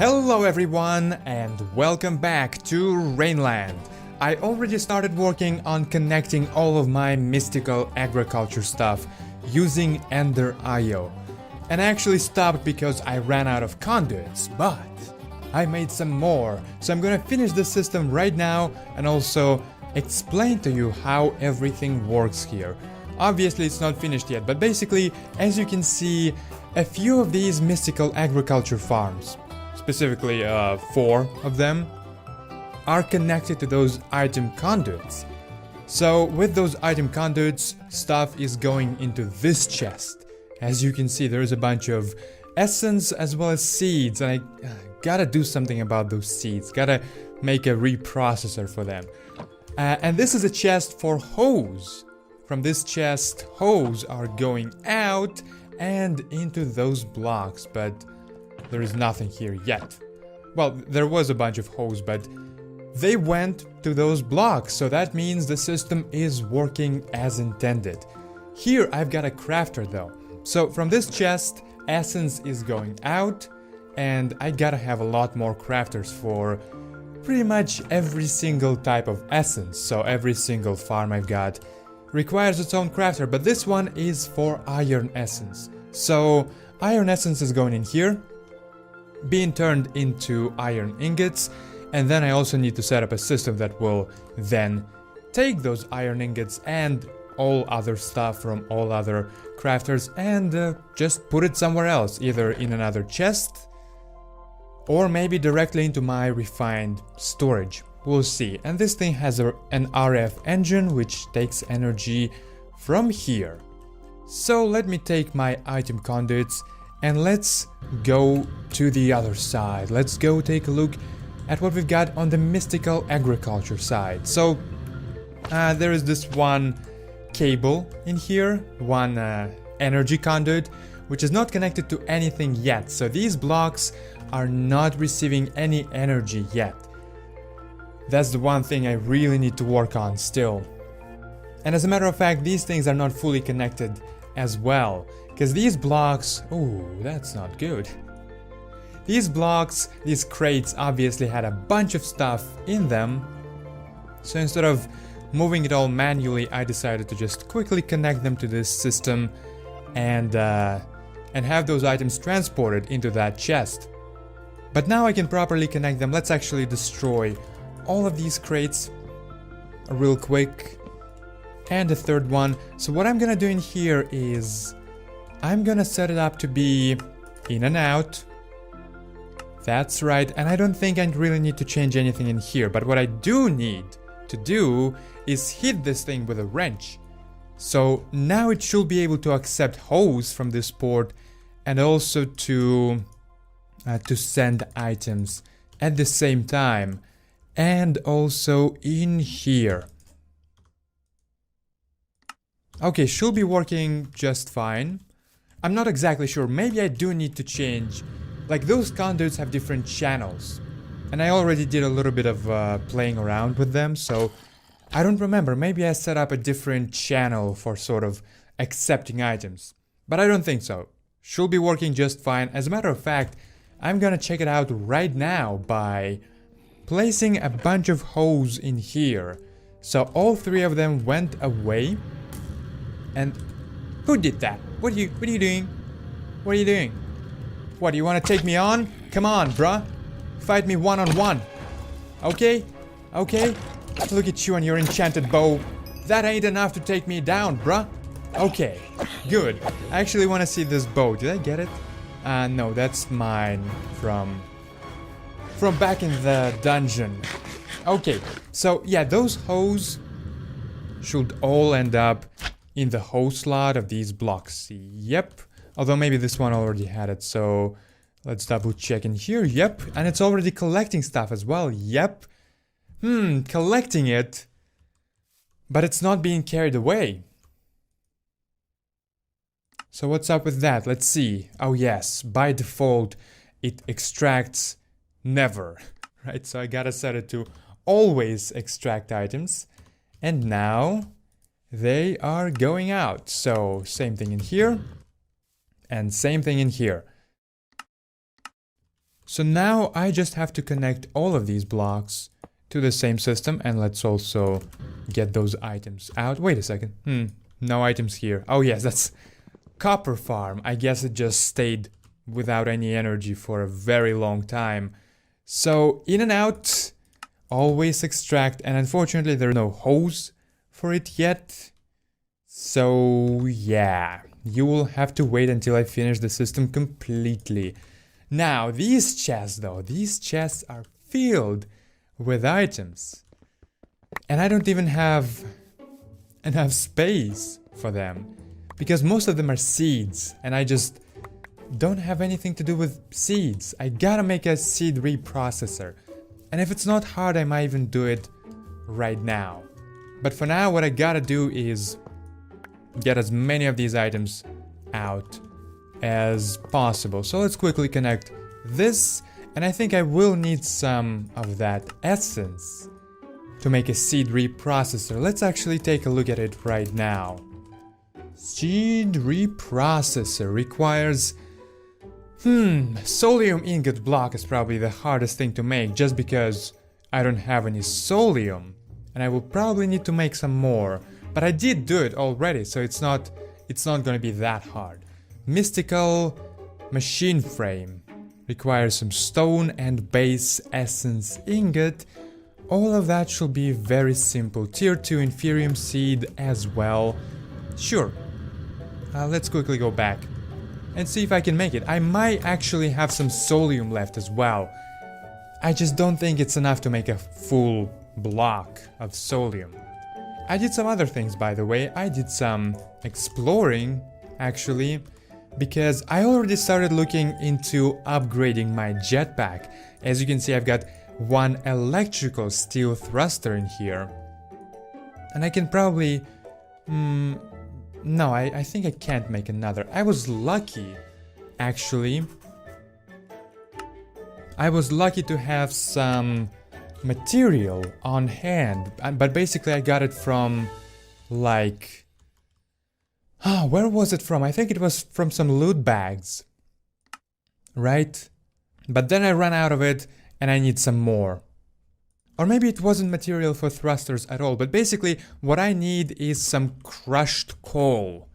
Hello everyone and welcome back to Rainland. I already started working on connecting all of my mystical agriculture stuff using Ender.io. And I actually stopped because I ran out of conduits, but I made some more. So I'm gonna finish the system right now and also explain to you how everything works here. Obviously it's not finished yet, but basically, as you can see, a few of these mystical agriculture farms, specifically 4 of them, are connected to those item conduits. So with those item conduits, stuff is going into this chest. As you can see, there's a bunch of essence as well as seeds, and I gotta do something about those seeds, gotta make a reprocessor for them. And this is a chest for hose. From this chest, hose are going out and into those blocks, but there is nothing here yet. Well, there was a bunch of hose, but they went to those blocks, so that means the system is working as intended. Here I've got a crafter though. So from this chest, essence is going out, and I gotta have a lot more crafters for pretty much every single type of essence. So every single farm I've got requires its own crafter, but this one is for iron essence. So iron essence is going in here, being turned into iron ingots, and then I also need to set up a system that will then take those iron ingots and all other stuff from all other crafters and just put it somewhere else, either in another chest or maybe directly into my refined storage. We'll see. And this thing has an RF engine which takes energy from here. So let me take my item conduits and let's go to the other side. Let's go take a look at what we've got on the mystical agriculture side. So there is this one cable in here, one energy conduit, which is not connected to anything yet. So these blocks are not receiving any energy yet. That's the one thing I really need to work on still. And as a matter of fact, these things are not fully connected as well, because these blocks, ooh, that's not good. These blocks, these crates obviously had a bunch of stuff in them. So instead of moving it all manually, I decided to just quickly connect them to this system and have those items transported into that chest. But now I can properly connect them. Let's actually destroy all of these crates real quick, and the third one. So what I'm gonna do in here is I'm gonna set it up to be in and out. That's right, and I don't think I really need to change anything in here, but what I do need to do is hit this thing with a wrench. So now it should be able to accept hose from this port and also to send items at the same time. And also in here. Okay, should be working just fine. I'm not exactly sure. Maybe I do need to change. Like, those conduits have different channels. And I already did a little bit of playing around with them, so I don't remember. Maybe I set up a different channel for sort of accepting items. But I don't think so. Should be working just fine. As a matter of fact, I'm gonna check it out right now by placing a bunch of hose in here. So all 3 of them went away. And who did that? What are you doing? What are you doing? What, you want to take me on? Come on, bruh. Fight me one-on-one. Okay? Okay? Look at you and your enchanted bow. That ain't enough to take me down, bruh. Okay. Good. I actually want to see this bow. Did I get it? No, that's mine from back in the dungeon. Okay, so yeah, those hose should all end up in the hose slot of these blocks. Yep. Although maybe this one already had it, so let's double check in here. Yep. And it's already collecting stuff as well. Yep. Collecting it. But it's not being carried away. So what's up with that? Let's see. Oh yes, by default it extracts never, right? So I gotta set it to always extract items. And now they are going out. So same thing in here and same thing in here. So now I just have to connect all of these blocks to the same system, and let's also get those items out. Wait a second. No items here. Oh yes, that's copper farm. I guess it just stayed without any energy for a very long time. So in and out, always extract, and unfortunately there's no hose for it yet. So yeah, you will have to wait until I finish the system completely. Now these chests though, these chests are filled with items, and I don't even have enough space for them because most of them are seeds, and I just don't have anything to do with seeds. I gotta make a seed reprocessor, and if it's not hard I might even do it right now. But for now what I gotta do is get as many of these items out as possible. So let's quickly connect this, and I think I will need some of that essence to make a seed reprocessor. Let's actually take a look at it right now. Seed reprocessor requires solium ingot block is probably the hardest thing to make, just because I don't have any solium, and I will probably need to make some more. But I did do it already, so it's not gonna be that hard. Mystical machine frame requires some stone and base essence ingot. All of that should be very simple. Tier 2 inferium seed as well. Sure. Let's quickly go back and see if I can make it. I might actually have some solium left as well. I just don't think it's enough to make a full block of solium. I did some other things, by the way. I did some exploring, actually, because I already started looking into upgrading my jetpack. As you can see, I've got one electrical steel thruster in here, and I can probably no, I think I can't make another. I was lucky, actually. I was lucky to have some material on hand, but basically I got it from, like, where was it from? I think it was from some loot bags, right? But then I ran out of it and I need some more. Or maybe it wasn't material for thrusters at all, but basically what I need is some crushed coal,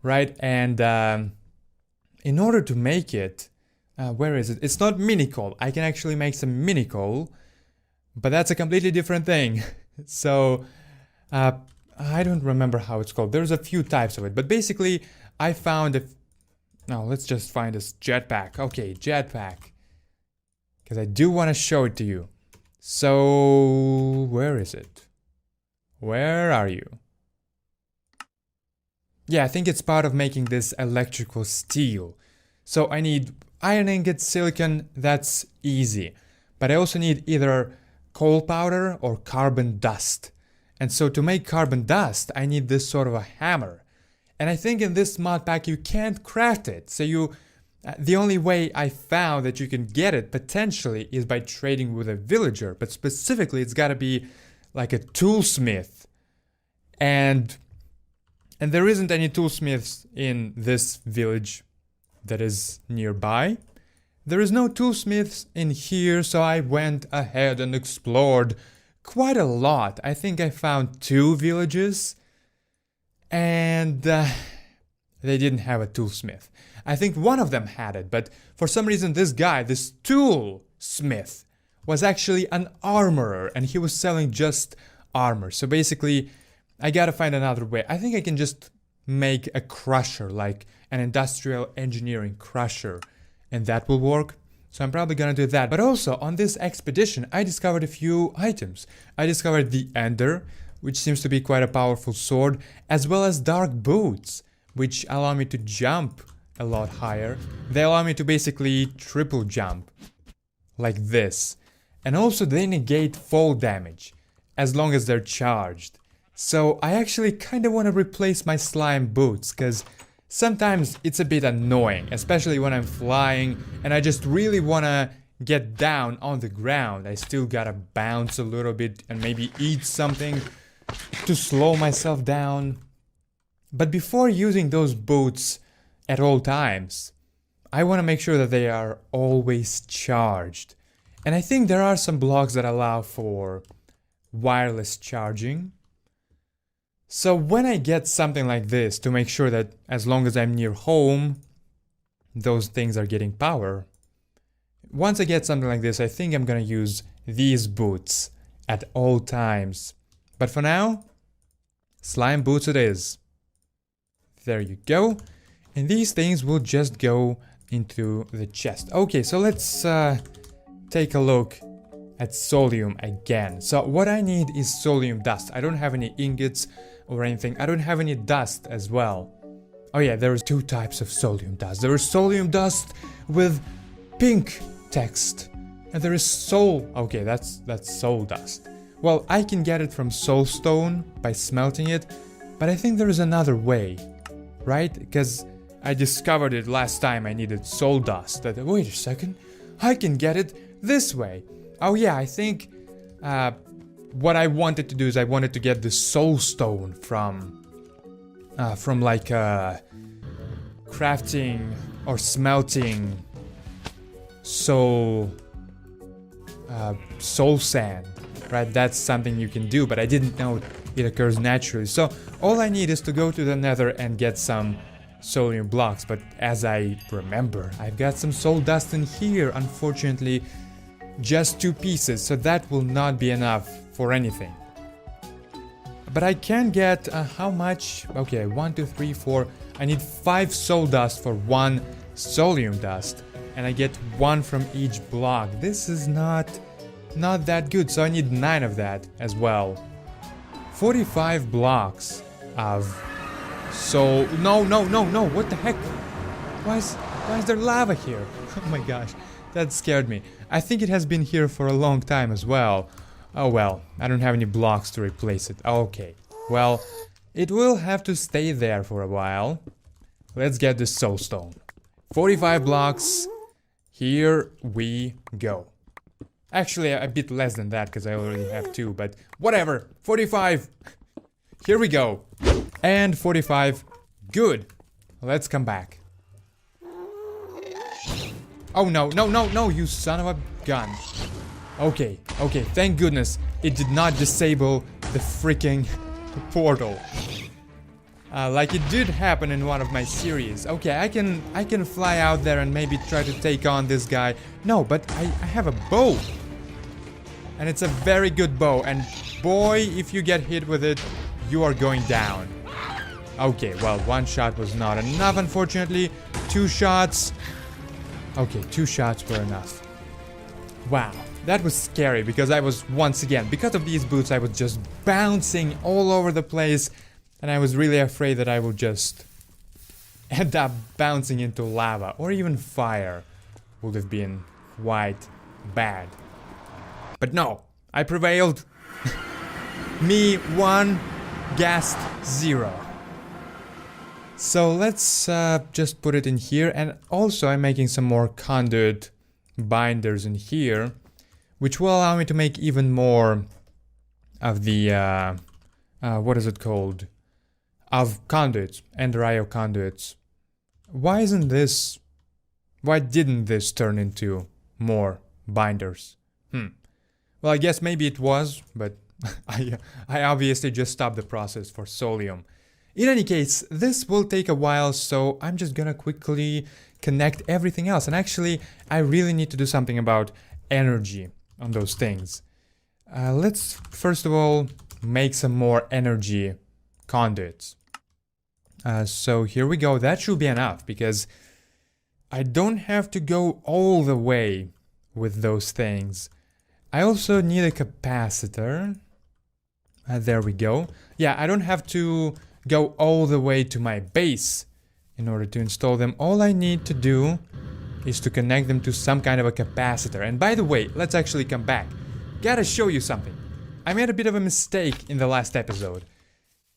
right? And in order to make it, where is it? It's not mini coal. I can actually make some mini coal, but that's a completely different thing. So I don't remember how it's called. There's a few types of it, but basically I found now let's just find this jetpack. Okay, jetpack, because I do want to show it to you. So where is it? Where are you? Yeah, I think it's part of making this electrical steel. So I need iron ingot, silicon, that's easy. But I also need either coal powder or carbon dust. And so to make carbon dust, I need this sort of a hammer. And I think in this mod pack you can't craft it. So the only way I found that you can get it potentially is by trading with a villager, but specifically it's got to be like a toolsmith, and there isn't any toolsmiths in this village that is nearby. There is no toolsmiths in here, so I went ahead and explored quite a lot. I think I found 2 villages, and they didn't have a toolsmith. I think one of them had it, but for some reason this guy, this toolsmith, was actually an armorer, and he was selling just armor. So basically, I gotta find another way. I think I can just make a crusher, like an industrial engineering crusher, and that will work. So I'm probably gonna do that. But also, on this expedition, I discovered a few items. I discovered the Ender, which seems to be quite a powerful sword, as well as dark boots, which allow me to jump a lot higher. They allow me to basically triple jump, like this. And also they negate fall damage, as long as they're charged. So I actually kinda wanna replace my slime boots, cause sometimes it's a bit annoying, especially when I'm flying and I just really wanna get down on the ground. I still gotta bounce a little bit and maybe eat something to slow myself down. But before using those boots at all times, I want to make sure that they are always charged. And I think there are some blocks that allow for wireless charging. So when I get something like this to make sure that as long as I'm near home, those things are getting power. Once I get something like this, I think I'm gonna use these boots at all times. But for now, slime boots it is. There you go. And these things will just go into the chest. Okay, so let's take a look at solium again. So what I need is solium dust. I don't have any ingots or anything. I don't have any dust as well. Oh yeah, there's two types of solium dust. There is solium dust with pink text. And there is soul. Okay, that's soul dust. Well, I can get it from soulstone by smelting it, but I think there is another way, right? Because I discovered it last time I needed soul dust. Wait a second, I can get it this way. Oh yeah, I think what I wanted to do is I wanted to get the soul stone from like crafting or smelting soul sand, right? That's something you can do, but I didn't know it occurs naturally. So all I need is to go to the nether and get some solium blocks, but as I remember, I've got some soul dust in here. Unfortunately, just 2 pieces, so that will not be enough for anything. But I can get how much? Okay, 1, 2, 3, 4. I need 5 soul dust for 1 solium dust, and I get 1 from each block. This is not that good, so I need 9 of that as well. 45 blocks of soul. No, what the heck? Why is there lava here? Oh my gosh, that scared me. I think it has been here for a long time as well. Oh well, I don't have any blocks to replace it. Okay, well, it will have to stay there for a while. Let's get this soul stone. 45 blocks. Here we go. Actually, a bit less than that because I already have 2, but whatever. 45. Here we go. And 45. Good. Let's come back. Oh no, you son of a gun. Okay, thank goodness it did not disable the freaking portal. Like it did happen in one of my series. Okay, I can fly out there and maybe try to take on this guy. No, but I have a bow. And it's a very good bow, and boy, if you get hit with it, you are going down. Okay, well, 1 shot was not enough, unfortunately. 2 shots. Okay, 2 shots were enough. Wow, that was scary because I was, once again, because of these boots, I was just bouncing all over the place, and I was really afraid that I would just end up bouncing into lava, or even fire would have been quite bad. But no, I prevailed. Me 1, Ghast 0. So let's just put it in here, and also I'm making some more conduit binders in here, which will allow me to make even more of the what is it called? Of conduits, Ender IO conduits. Why didn't this turn into more binders? Well, I guess maybe it was, but I obviously just stopped the process for solium. In any case, this will take a while, so I'm just gonna quickly connect everything else. And actually, I really need to do something about energy on those things. Let's first of all make some more energy conduits. So here we go. That should be enough because I don't have to go all the way with those things. I also need a capacitor. There we go. Yeah, I don't have to go all the way to my base in order to install them. All I need to do is to connect them to some kind of a capacitor. And by the way, let's actually come back. Gotta show you something. I made a bit of a mistake in the last episode.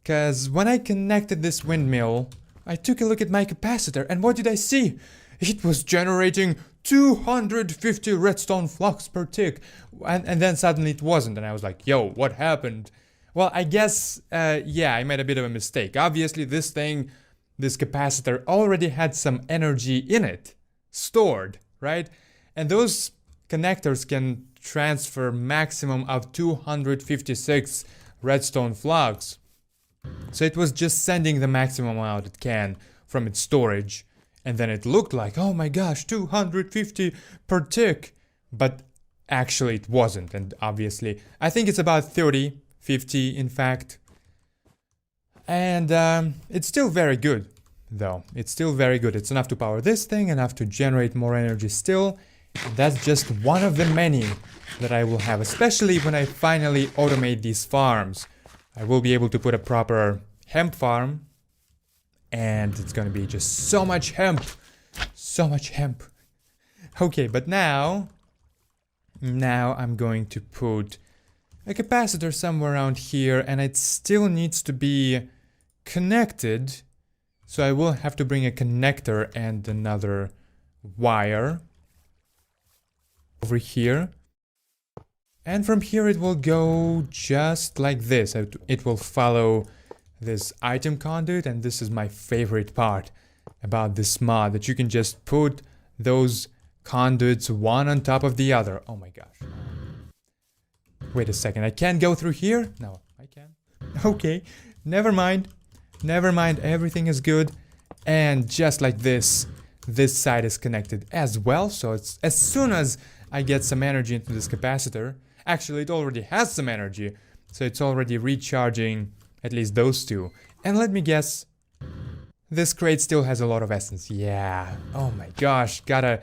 Because when I connected this windmill, I took a look at my capacitor, and what did I see? It was generating 250 redstone flux per tick. And then suddenly it wasn't, and I was like, yo, what happened? Well, I guess, yeah, I made a bit of a mistake. Obviously, this capacitor already had some energy in it. stored, right? And those connectors can transfer maximum of 256 redstone flux. So it was just sending the maximum amount it can from its storage. And then it looked like, oh my gosh, 250 per tick. But actually it wasn't. And obviously, I think it's about 30, 50 in fact. And it's still very good, though. It's still very good. It's enough to power this thing, enough to generate more energy still. And that's just one of the many that I will have, especially when I finally automate these farms. I will be able to put a proper hemp farm. And it's gonna be just so much hemp. So much hemp. Okay, but now I'm going to put a capacitor somewhere around here, and it still needs to be connected. So I will have to bring a connector and another wire over here. And from here it will go just like this. It will follow this item conduit, and this is my favorite part about this mod, that you can just put those conduits one on top of the other. Oh my gosh. Wait a second, I can't go through here? No, I can. Okay, never mind. Never mind, everything is good. And just like this side is connected as well. So it's as soon as I get some energy into this capacitor, actually it already has some energy, so it's already recharging at least those two. And let me guess, this crate still has a lot of essence. Yeah, oh my gosh, gotta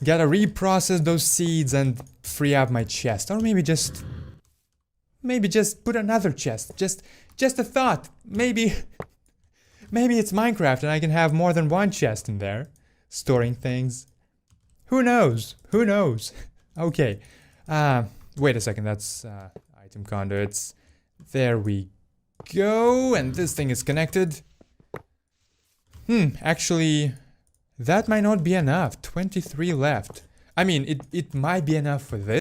reprocess those seeds and free up my chest. Or maybe just put another chest. Just a thought. Maybe it's Minecraft and I can have more than one chest in there, storing things. Who knows? Who knows? Okay. Wait a second. That's item conduits. There we go. And this thing is connected. Actually, that might not be enough. 23 left. I mean, it might be enough for this.